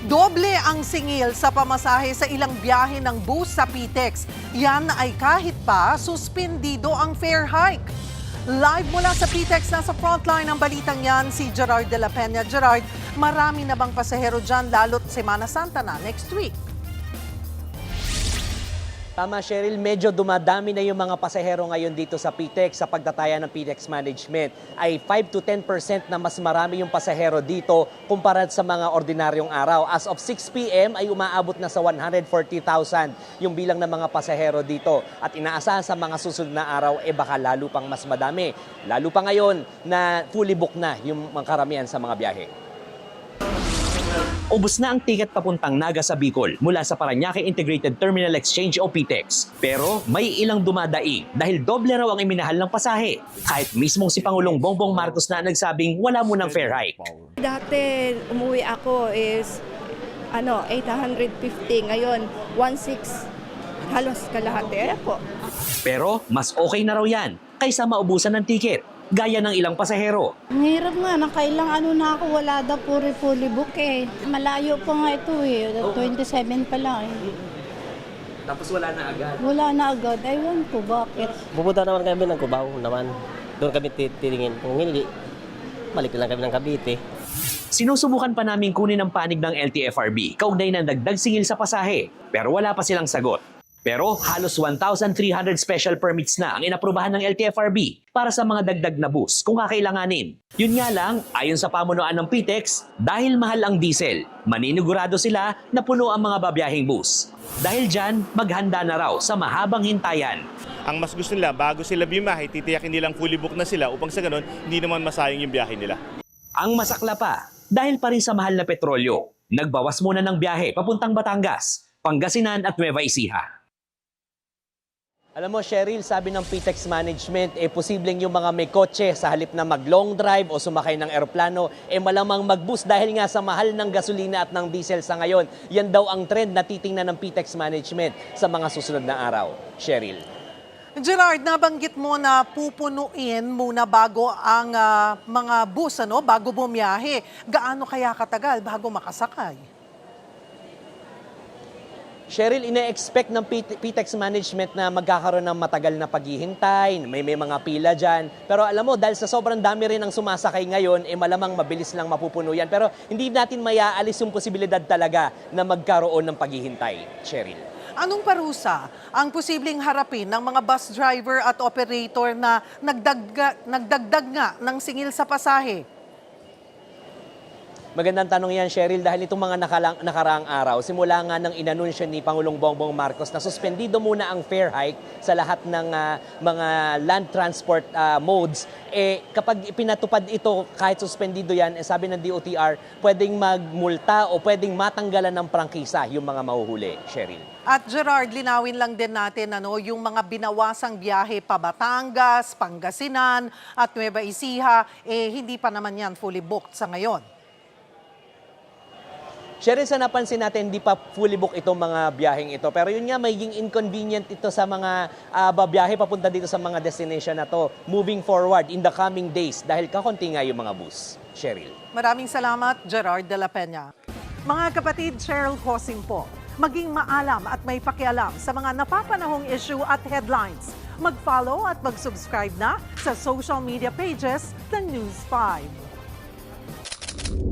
Doble ang singil sa pamasahe sa ilang biyahe ng bus sa PTEX. Yan ay kahit pa suspendido ang fare hike. Live mula sa PTEX, nasa frontline ng balitang yan si Gerard de la Peña. Gerard, marami na bang pasahero dyan lalo't Semana Santa na next week? Tama, Cheryl, medyo dumadami na yung mga pasahero ngayon dito sa PTEX. Sa pagtataya ng PTEX management ay 5 to 10% na mas marami yung pasahero dito kumpara sa mga ordinaryong araw. As of 6 p.m. ay umaabot na sa 140,000 yung bilang ng mga pasahero dito. At inaasahan sa mga susunod na araw, baka lalo pang mas madami. Lalo pa ngayon na fully book na yung mga karamihan sa mga biyahe. Ubus na ang tiket papuntang Naga sa Bicol mula sa Parañaque Integrated Terminal Exchange o PTEX. Pero may ilang dumadaing dahil doble raw ang iminahal ng pasahe. Kahit mismong si Pangulong Bongbong Marcos na nagsabing wala munang fare hike. Dati umuwi ako is 850, ngayon 1,600, halos kalahati po. Pero mas okay na raw yan kaysa maubusan ng tiket. Gaya ng ilang pasahero. Ang hirap nga, nakailang na ako, wala daw fully book eh. Malayo pa nga ito eh, 27 pa lang eh. Tapos wala na agad. Wala na agad, aywan ko bakit. Pupunta naman kami ng Cubao naman. Doon kami titingin. Kung hindi, balik lang kami ng Cavite. Sinusubukan pa namin kunin ang panig ng LTFRB kaugnay ng dagdag singil sa pasahe, pero wala pa silang sagot. Pero halos 1,300 special permits na ang inaprubahan ng LTFRB para sa mga dagdag na bus kung kakailanganin. Yun nga lang, ayon sa pamunuan ng PTEX, dahil mahal ang diesel, maninigurado sila na puno ang mga babiyahing bus. Dahil dyan, maghanda na raw sa mahabang hintayan. Ang mas gusto nila, bago sila biyahe, titiyakin nilang fully book na sila upang sa ganun, hindi naman masayang yung biyahe nila. Ang masakla pa, dahil pa rin sa mahal na petrolyo, nagbawas muna ng biyahe papuntang Batangas, Pangasinan at Nueva Ecija. Alam mo, Cheryl, sabi ng PTEX management, posibleng yung mga may kotse sa halip na mag-long drive o sumakay ng eroplano, malamang mag-bus dahil nga sa mahal ng gasolina at ng diesel sa ngayon. Yan daw ang trend na titingnan ng PTEX management sa mga susunod na araw. Cheryl. Gerard, nabanggit mo na pupunuin muna bago ang mga bus, bago bumiyahe. Gaano kaya katagal bago makasakay? Cheryl, ine-expect ng PTEX management na magkakaroon ng matagal na paghihintay, may mga pila dyan. Pero alam mo, dahil sa sobrang dami rin ang sumasakay ngayon, malamang mabilis lang mapupuno yan. Pero hindi natin mayaalis yung posibilidad talaga na magkaroon ng paghihintay, Cheryl. Anong parusa ang posibleng harapin ng mga bus driver at operator na nagdagdag nga ng singil sa pasahe? Magandang tanong yan, Cheryl, dahil itong mga nakaraang araw, simula nga ng inanunsyo ni Pangulong Bongbong Marcos na suspendido muna ang fare hike sa lahat ng mga land transport modes, kapag pinatupad ito, kahit suspendido yan, sabi ng DOTR, pwedeng magmulta o pwedeng matanggalan ng prangkisa yung mga mahuhuli, Cheryl. At Gerard, linawin lang din natin yung mga binawasang biyahe pa Batangas, Pangasinan at Nueva Ecija, hindi pa naman yan fully booked sa ngayon. Cheryl, sa napansin natin, hindi pa fully book itong mga biyaheng ito. Pero yun nga, magiging inconvenient ito sa mga babiyahe papunta dito sa mga destination na to moving forward in the coming days dahil kakunti nga yung mga bus. Cheryl. Maraming salamat, Gerard de la Peña. Mga kapatid, Cheryl Cosing po. Maging maalam at may pakialam sa mga napapanahong issue at headlines. Mag-follow at mag-subscribe na sa social media pages ng News 5.